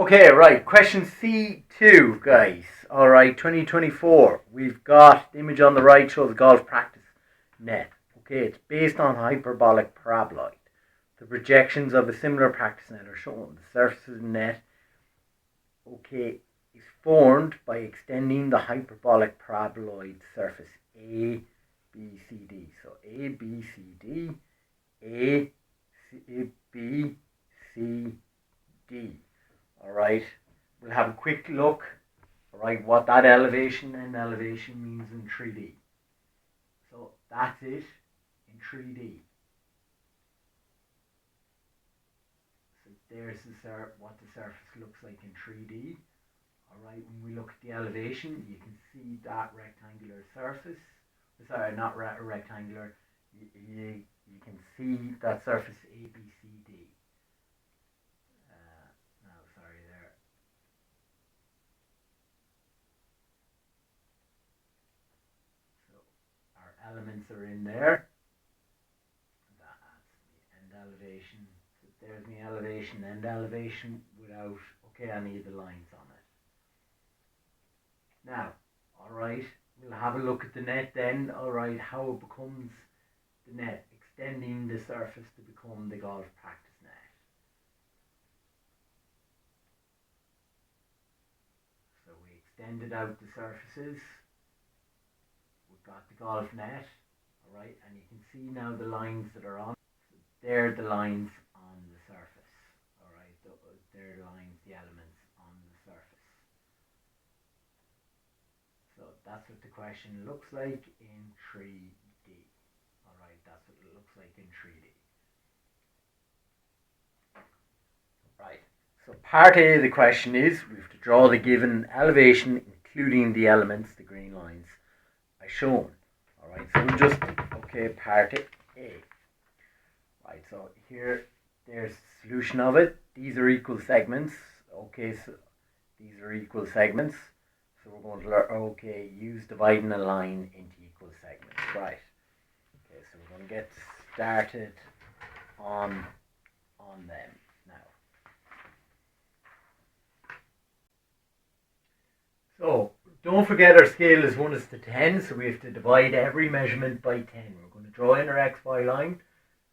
Okay, right. Question C2, guys. All right, 2024. We've got the image on the right shows golf practice net. Okay, it's based on hyperbolic paraboloid. The projections of a similar practice net are shown. The surface of the net, okay, is formed by extending the hyperbolic paraboloid surface A, B, C, D. So A, B, C, D, A, C, B, C, D. All right, we'll have a quick look, all right, what that elevation and elevation means in 3D. So that's it in 3D. So there's what the surface looks like in 3D. All right, when we look at the elevation, you can see that rectangular surface. Sorry, not rectangular. You can see that surface A, B, C, D. Elements are in there. That's the end elevation. So there's the elevation, end elevation without, okay, any of the lines on it. Now, alright, we'll have a look at the net then, alright, how it becomes the net, extending the surface to become the golf practice net. So we extended out the surfaces. Got the golf net, alright, and you can see now the lines that are on. So they're the lines on the surface, alright, they're lines, the elements on the surface. So that's what the question looks like in 3D, alright, that's what it looks like in 3D. Right, so part A of the question is we have to draw the given elevation including the elements, the green lines, shown. Alright, so we'll just, okay, part A. Right, so here, there's the solution of it. These are equal segments. Okay, so these are equal segments. So we're going to learn, okay, use dividing a line into equal segments. Right. Okay, so we're going to get started on them now. So, don't forget our scale is 1 is to 10, so we have to divide every measurement by 10. We're going to draw in our XY line.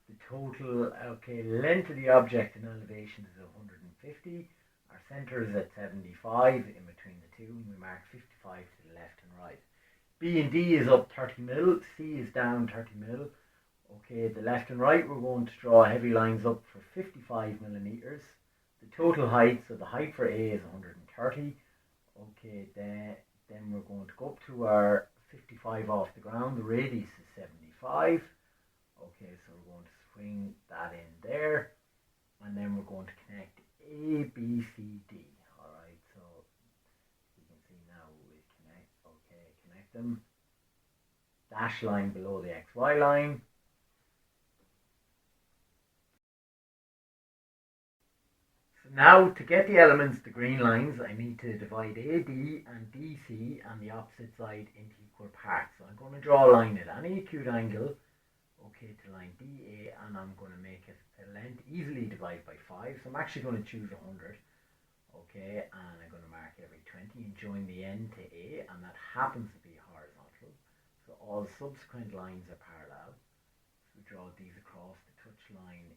The total, okay, length of the object in elevation is 150. Our centre is at 75 in between the two, and we mark 55 to the left and right. B and D is up 30 mil, C is down 30 mil. Okay, the left and right, we're going to draw heavy lines up for 55 millimeters. The total height, so the height for A is 130. Okay, then we're going to go up to our 55 off the ground. The radius is 75. Okay, so we're going to swing that in there. And then we're going to connect A, B, C, D. Alright, so you can see now we connect them. Dash line below the XY line. Now, to get the elements, the green lines, I need to divide AD and DC and the opposite side into equal parts. So I'm going to draw a line at any acute angle, okay, to line DA, and I'm going to make it a length easily divided by 5. So I'm actually going to choose 100, okay, and I'm going to mark every 20 and join the end to A, and that happens to be horizontal. So all subsequent lines are parallel. So we draw these across the touch line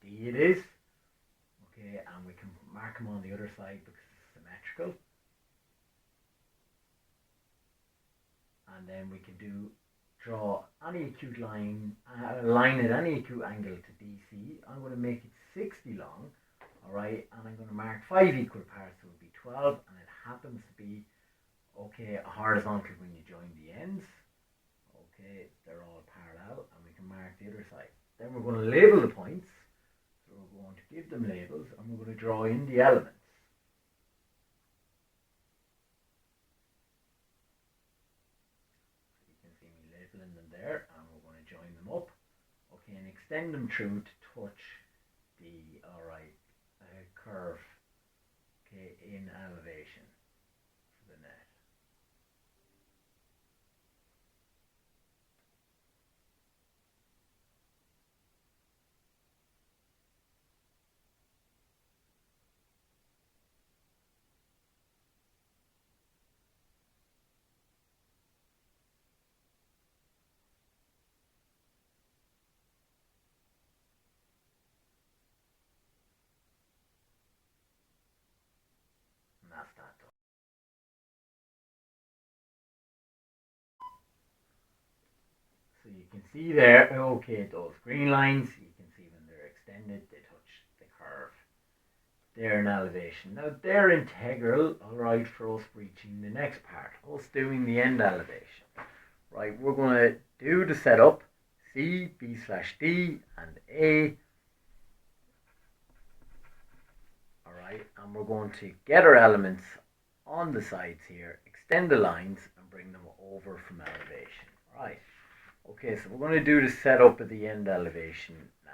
D it is. Okay, and we can mark them on the other side because it's symmetrical. And then we can draw any acute line, a line at any acute angle to DC. I'm going to make it 60 long, alright, and I'm going to mark 5 equal parts, so it would be 12, and it happens to be, okay, a horizontal when you join the ends. Okay, they're all parallel, and we can mark the other side. Then we're going to label the points. We're going to give them labels and we're going to draw in the elements. So you can see me labeling them there, and we're going to join them up, okay, and extend them through to touch the curve, okay, in elevation for the net. can see there, okay, those green lines, you can see when they're extended, they touch the curve. They're in elevation. Now they're integral, alright, for us reaching the next part, us doing the end elevation. Right, we're going to do the setup, C, B/D, and A. Alright, and we're going to get our elements on the sides here, extend the lines, and bring them over from elevation. Right. Okay, so we're going to do the setup of the end elevation now.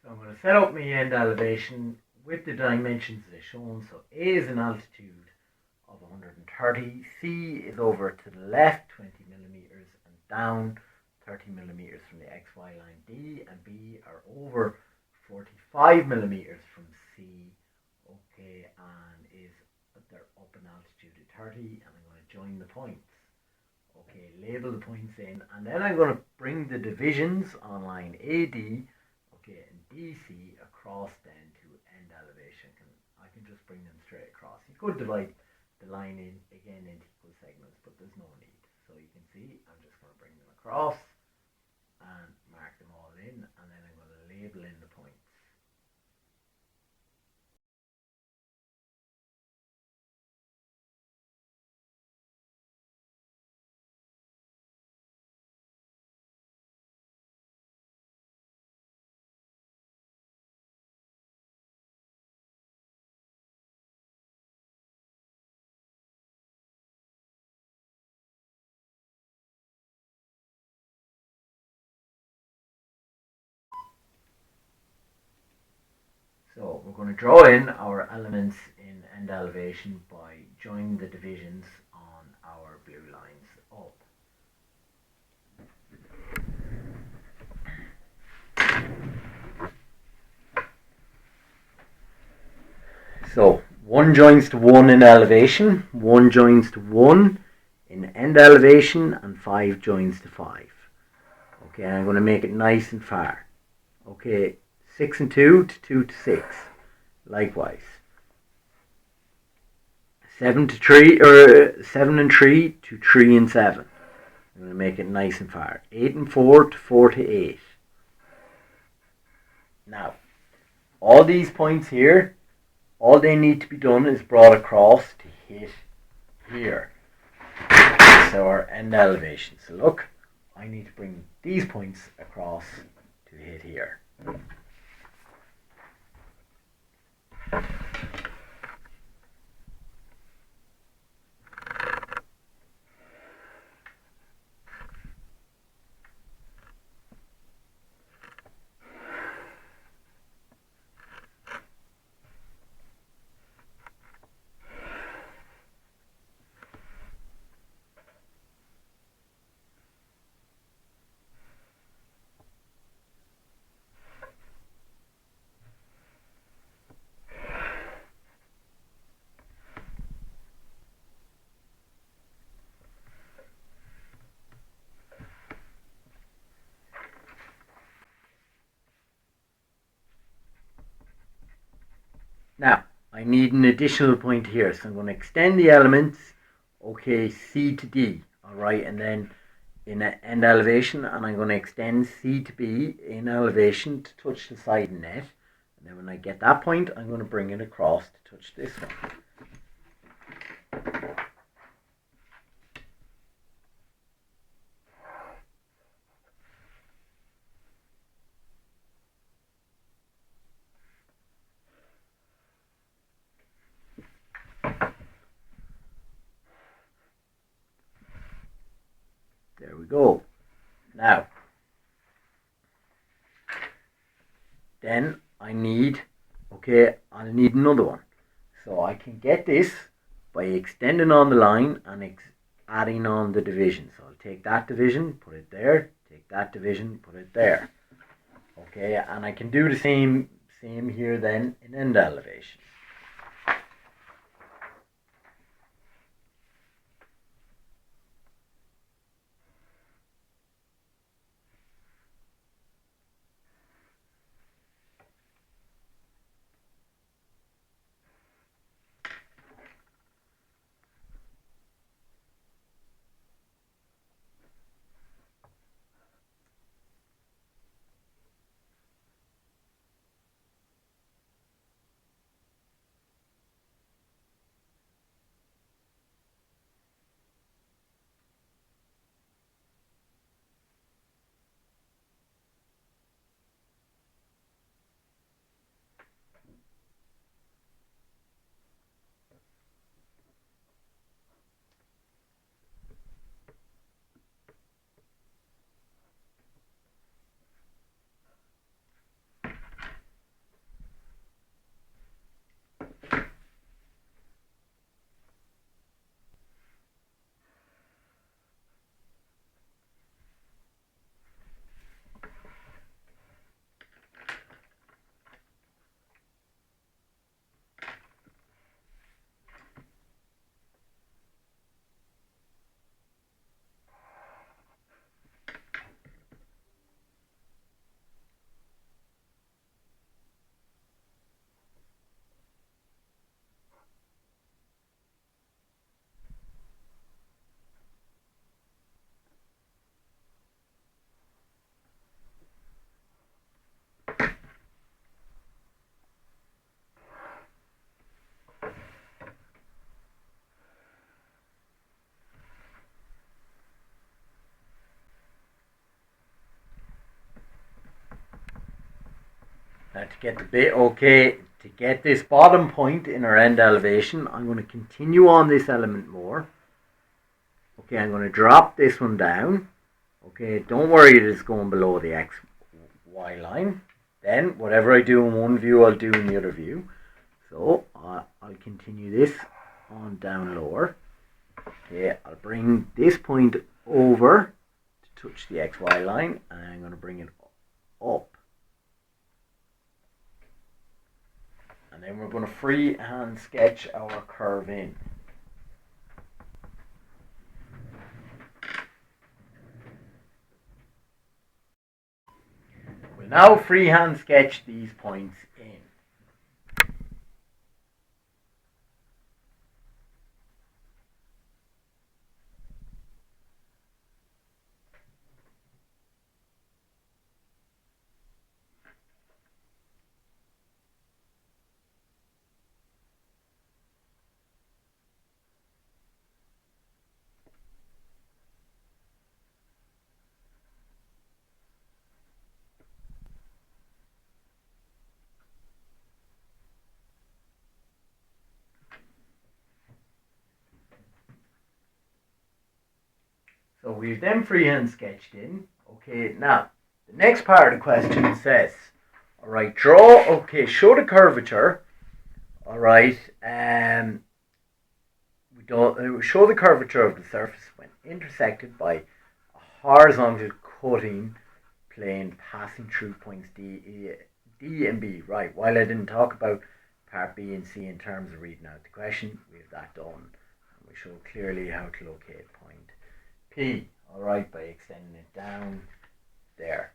So I'm going to set up my end elevation with the dimensions as shown. So A is an altitude of 130, C is over to the left 20 millimeters and down 30 millimeters from the XY line. D and B are over 45 millimeters from C, okay, and they're up in altitude at 30, and I'm going to join the points. Okay, label the points in, and then I'm going to bring the divisions on line AD, okay, and DC across then to end elevation. I can just bring them straight across. You could divide the line in again into equal segments, but there's no need. So you can see I'm just going to bring them across and mark them all in, and then I'm going to label in the points. So we're going to draw in our elements in end elevation by joining the divisions on our blue lines up. So 1 joins to 1 in elevation, 1 joins to 1 in end elevation, and 5 joins to 5. Okay, I'm going to make it nice and far. Okay, 6 and 2 to 2 to 6. Likewise. 7 and 3 to 3 and 7. I'm going to make it nice and far. 8 and 4 to 4 to 8. Now, all these points here, all they need to be done is brought across to hit here. So our end elevation. So look, I need to bring these points across to hit here. Now, I need an additional point here, so I'm going to extend the elements, okay, C to D, alright, and then in end elevation, and I'm going to extend C to B in elevation to touch the side net, and then when I get that point, I'm going to bring it across to touch this one. There we go. Now, then I need another one. So I can get this by extending on the line and adding on the division. So I'll take that division, put it there, take that division, put it there. Okay, and I can do the same here then in end elevation. Now to get the bit, okay, to get this bottom point in our end elevation, I'm going to continue on this element more. Okay, I'm going to drop this one down. Okay, don't worry that it's going below the X, Y line. Then, whatever I do in one view, I'll do in the other view. So, I'll continue this on down lower. Okay, I'll bring this point over to touch the XY line, and I'm going to bring it up. And then we're going to freehand sketch our curve in. We'll now freehand sketch these points in. So we've then freehand sketched in. Okay, now the next part of the question says, all right, draw. Okay, show the curvature. All right, we don't show the curvature of the surface when intersected by a horizontal cutting plane passing through points D and B. Right. While I didn't talk about part B and C in terms of reading out the question, we have that done, and we show clearly how to locate point P, alright, by extending it down there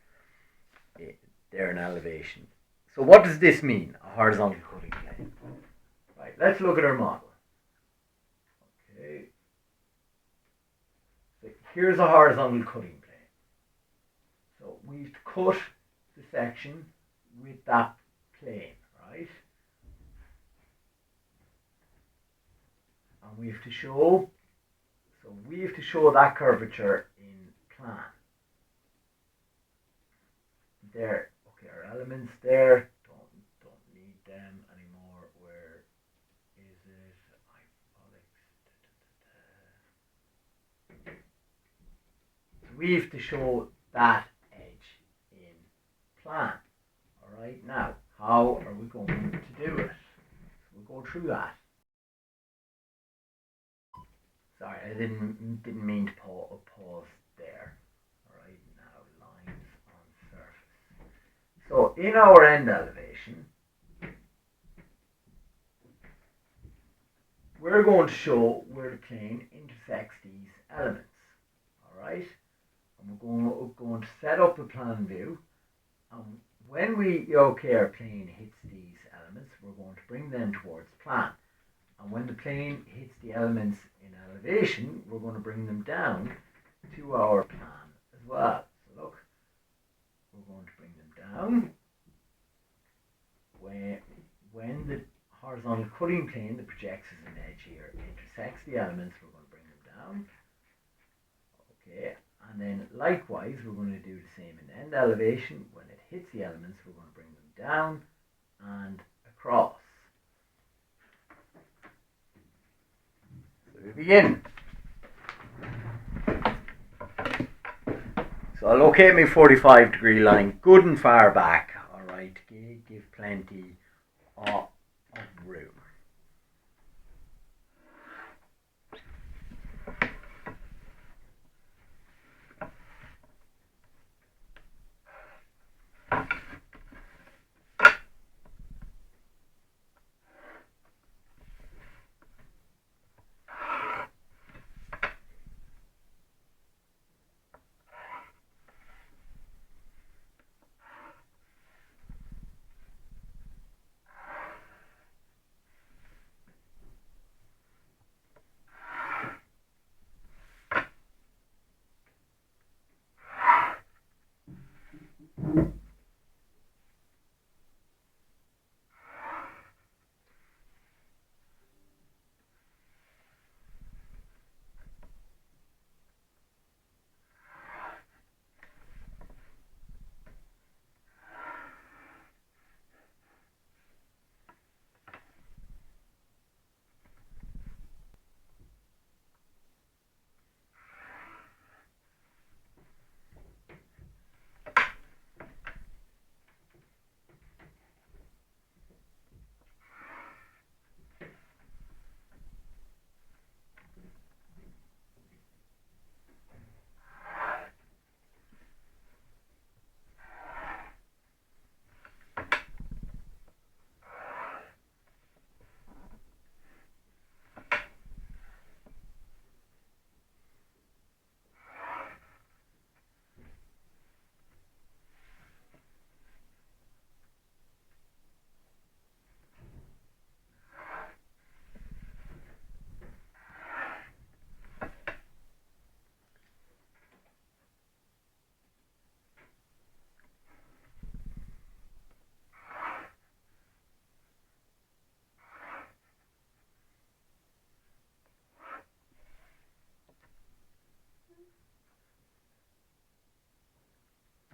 in elevation. So what does this mean, a horizontal cutting plane? Right, let's look at our model. Okay, so here's a horizontal cutting plane. So we've cut the section with that plane, right? And we have to show that curvature in plan. There, okay, our elements there, don't need them anymore. Where is it? So we have to show that edge in plan. Alright, now, how are we going to do it? So we'll go through that. Sorry, I didn't mean to pause there. Alright, now lines on surface. So in our end elevation, we're going to show where the plane intersects these elements. Alright? And we're going to set up a plan view. And when our plane hits these elements, we're going to bring them towards plan. And when the plane hits the elements in elevation, we're going to bring them down to our plan as well. So look, we're going to bring them down. When the horizontal cutting plane that projects as an edge here intersects the elements, we're going to bring them down. Okay, and then likewise, we're going to do the same in end elevation. When it hits the elements, we're going to bring them down and across. We begin. So I'll locate my 45-degree line good and far back. Alright, give plenty of room.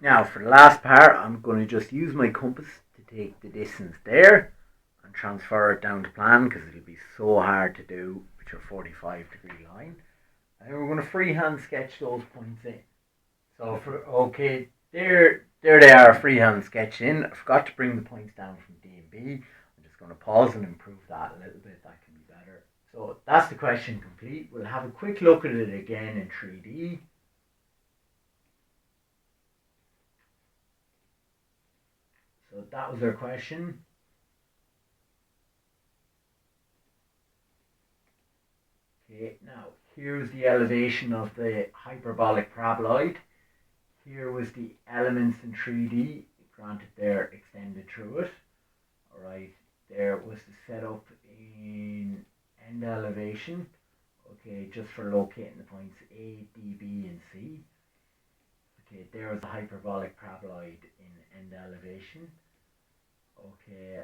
Now for the last part, I'm going to just use my compass to take the distance there and transfer it down to plan, because it'll be so hard to do with your 45-degree line. And we're going to freehand sketch those points in. So there they are, freehand sketched in. I forgot to bring the points down from D and B. I'm just going to pause and improve that a little bit. That can be better. So that's the question complete. We'll have a quick look at it again in 3D. So that was our question. Okay, now here's the elevation of the hyperbolic paraboloid. Here was the elements in 3D, granted they're extended through it. Alright, there was the setup in end elevation. Okay, just for locating the points A, D, B, and C. Okay, there was the hyperbolic paraboloid in end elevation. Okay,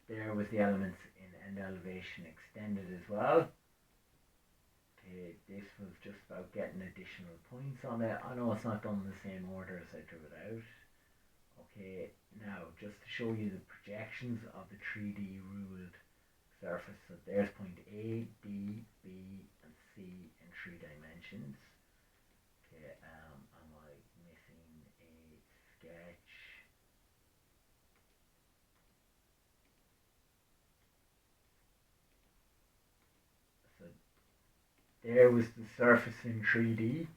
there was the elements in end elevation extended as well. Okay, this was just about getting additional points on it. I know it's not done in the same order as I drew it out. Okay, now just to show you the projections of the 3D ruled surface. So there's point A, D, B, and C in 3 dimensions. Okay, am I missing a sketch? So there was the surface in 3D.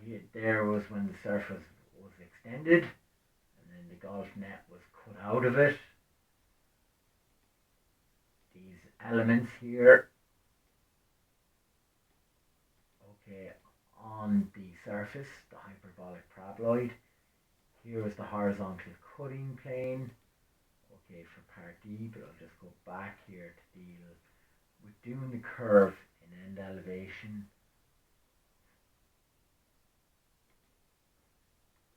Here, there was when the surface was extended, and then the golf net was cut out of it. These elements here, okay, on the surface, the hyperbolic paraboloid. Here is the horizontal cutting plane. Okay, for part D, but I'll just go back here to deal with doing the curve in end elevation.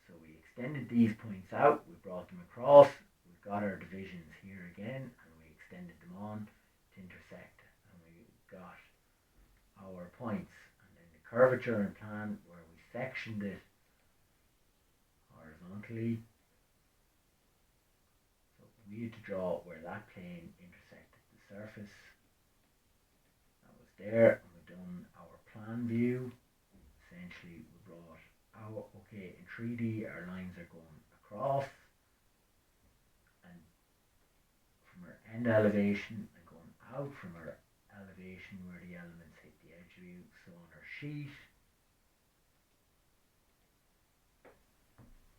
So we extended these points out, we brought them across, we've got our divisions here again, and we extended them on to intersect, and we got our points. And then the curvature and plan where we sectioned it horizontally. So we had to draw where that plane intersected the surface. That was there, and we've done our plan view. Essentially, we brought our, okay, in 3D our lines are going across, and from our end elevation and going out from our elevation where the elements hit the edge view. So on our sheet,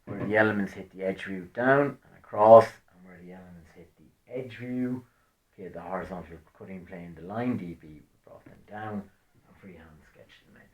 where the elements hit the edge view down and across, and where the elements hit the edge view, okay, the horizontal cutting plane, the line DB, we brought them down and freehand sketched them in.